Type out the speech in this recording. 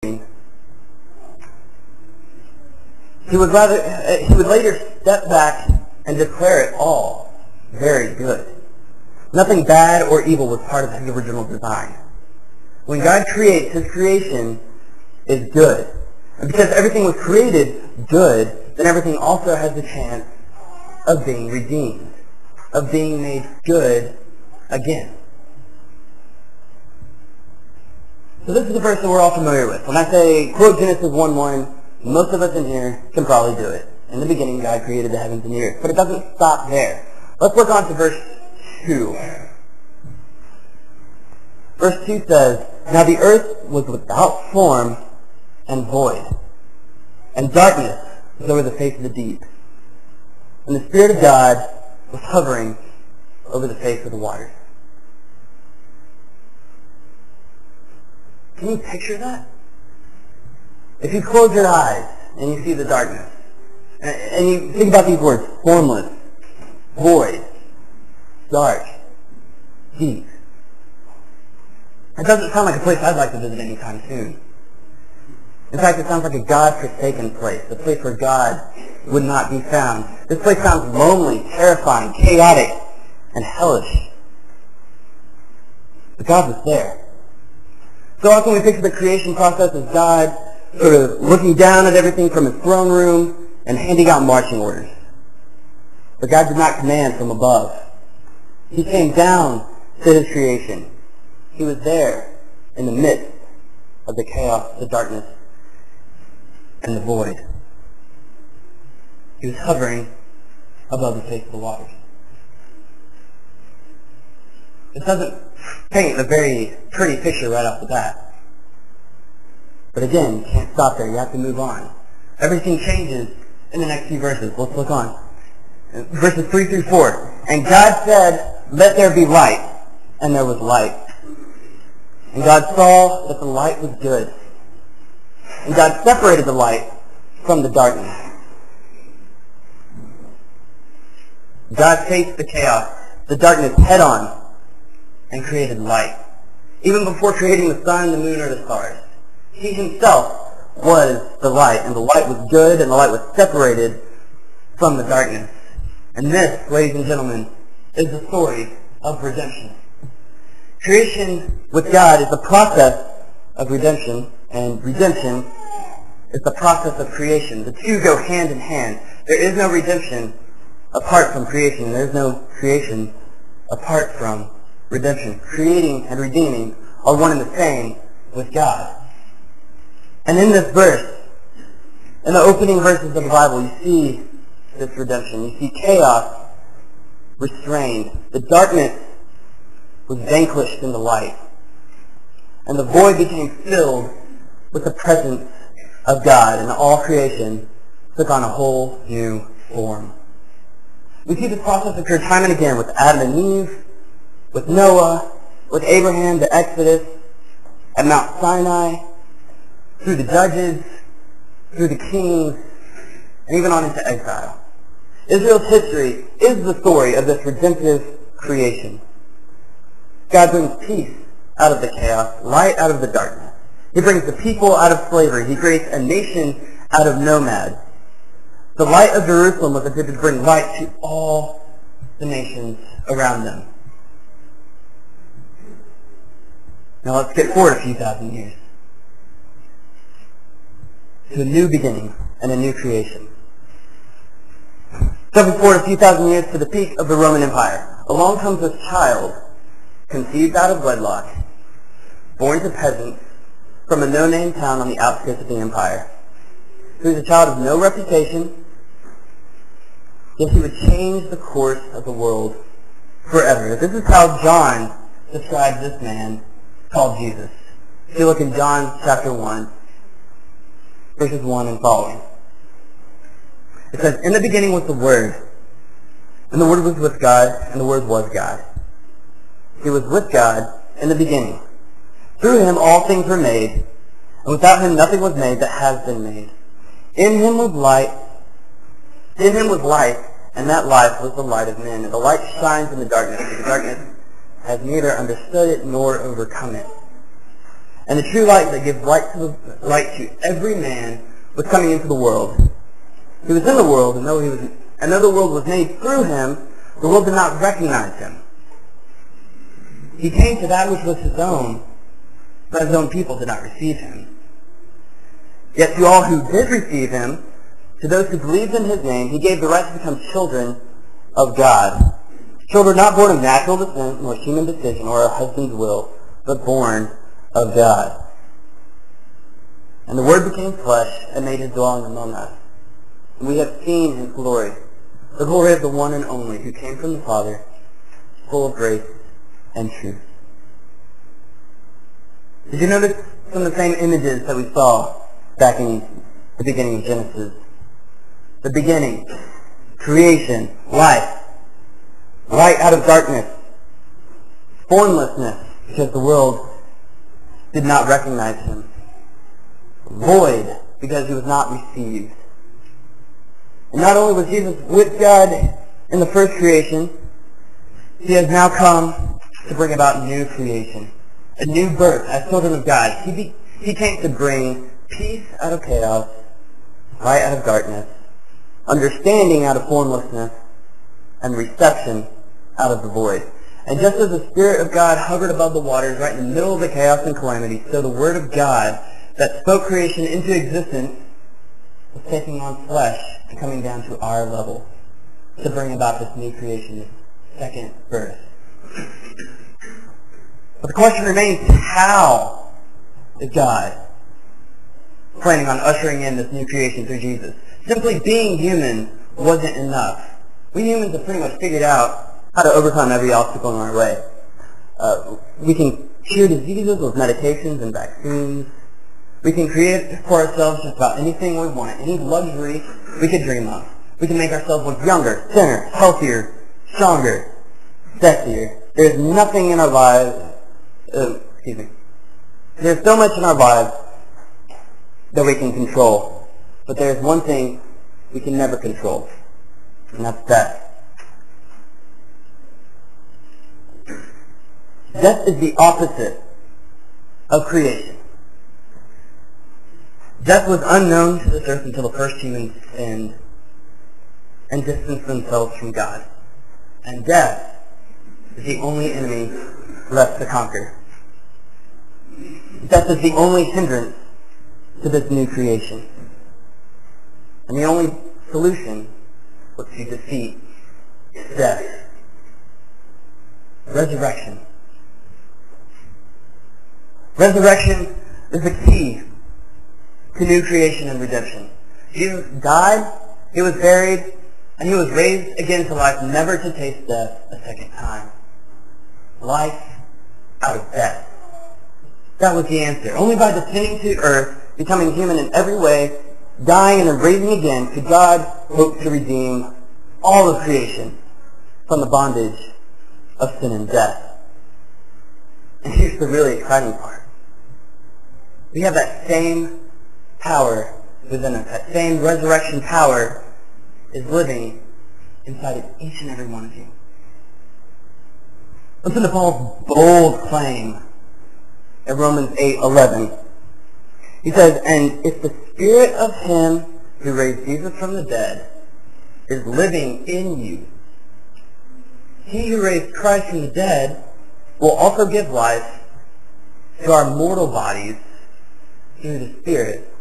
he would later step back and declare it all very good. Nothing bad or evil was part of his original design. When God creates, his creation is good. And because everything was created good, then everything also has the chance of being redeemed, of being made good again. So this is a verse that we're all familiar with. When I say, quote Genesis 1:1, most of us in here can probably do it. In the beginning, God created the heavens and the earth. But it doesn't stop there. Let's look on to verse 2. Verse 2 says, "Now the earth was without form and void, and darkness was over the face of the deep. And the Spirit of God was hovering over the face of the waters." Can you picture that? If you close your eyes and you see the darkness, and you think about these words, formless, void, dark, deep. It doesn't sound like a place I'd like to visit anytime soon. In fact, it sounds like a God-forsaken place, a place where God would not be found. This place sounds lonely, terrifying, chaotic, and hellish. But God was there. So often we picture the creation process as God sort of looking down at everything from his throne room and handing out marching orders. But God did not command from above. He came down to his creation. He was there in the midst of the chaos, the darkness, and the void. He was hovering above the face of the waters. It doesn't paint a very pretty picture right off the bat. But again, you can't stop there. You have to move on. Everything changes in the next few verses. Let's look on. Verses 3 through 4. "And God said, 'Let there be light,' and there was light. And God saw that the light was good. And God separated the light from the darkness." God faced the chaos, the darkness head on, and created light. Even before creating the sun, the moon, or the stars. He himself was the light, and the light was good, and the light was separated from the darkness. And this, ladies and gentlemen, is the story of redemption. Creation with God is the process of redemption, and redemption is the process of creation. The two go hand in hand. There is no redemption apart from creation, and there is no creation apart from redemption. Creating and redeeming are one and the same with God. And in this verse, in the opening verses of the Bible, you see this redemption. You see chaos restrained. The darkness was vanquished in the light. And the void became filled with the presence of God, and all creation took on a whole new form. We see this process occur time and again with Adam and Eve, with Noah, with Abraham, the Exodus, at Mount Sinai, through the judges, through the kings, and even on into exile. Israel's history is the story of this redemptive creation. God brings peace out of the chaos, light out of the darkness. He brings the people out of slavery. He creates a nation out of nomads. The light of Jerusalem was intended to bring light to all the nations around them. Now let's get forward a few thousand years to a new beginning and a new creation. Jumping forward a few thousand years to the peak of the Roman Empire. Along comes this child, conceived out of wedlock, born to peasants from a no-name town on the outskirts of the empire. He was a child of no reputation, yet he would change the course of the world forever. This is how John describes this man called Jesus. If you look in John chapter 1, verses 1 and following. It says, "In the beginning was the Word, and the Word was with God, and the Word was God. He was with God in the beginning. Through him all things were made, and without him nothing was made that has been made. In him was light, and that light was the light of men. And the light shines in the darkness, and the darkness has neither understood it nor overcome it. And the true light that gives light to every man was coming into the world. He was in the world, and though the world was made through him, the world did not recognize him. He came to that which was his own, but his own people did not receive him. Yet to all who did receive him, to those who believed in his name, he gave the right to become children of God. Children not born of natural descent, nor human decision, or a husband's will, but born of God. And the Word became flesh and made his dwelling among us. And we have seen his glory, the glory of the one and only, who came from the Father, full of grace and truth. Did you notice some of the same images that we saw back in the beginning of Genesis? The beginning, creation, life, light out of darkness, formlessness, because the world did not recognize him, void, because he was not received. And not only was Jesus with God in the first creation, he has now come to bring about new creation, a new birth as children of God. He came to bring peace out of chaos, light out of darkness, understanding out of formlessness, and reception out of the void. And just as the Spirit of God hovered above the waters right in the middle of the chaos and calamity, so the Word of God that spoke creation into existence was taking on flesh and coming down to our level to bring about this new creation, this second birth. But the question remains, how is God planning on ushering in this new creation through Jesus? Simply being human wasn't enough. We humans have pretty much figured out how to overcome every obstacle in our way. We can cure diseases with medications and vaccines. We can create for ourselves just about anything we want, any luxury we could dream of. We can make ourselves look younger, thinner, healthier, stronger, sexier. There's nothing in our lives, There's so much in our lives that we can control. But there's one thing we can never control, and that's death. Death is the opposite of creation. Death was unknown to this earth until the first humans sinned and distanced themselves from God. And death is the only enemy left to conquer. Death is the only hindrance to this new creation. And the only solution was to defeat death. Resurrection. Resurrection is the key to new creation and redemption. Jesus died, he was buried, and he was raised again to life, never to taste death a second time. Life out of death. That was the answer. Only by descending to earth, becoming human in every way, dying and then raising again, could God hope to redeem all of creation from the bondage of sin and death. And here's the really exciting part. We have that same power within us. That same resurrection power is living inside of each and every one of you. Listen to Paul's bold claim in Romans 8:11. He says, "And if the Spirit of him who raised Jesus from the dead is living in you, he who raised Christ from the dead will also give life to our mortal bodies through the Spirit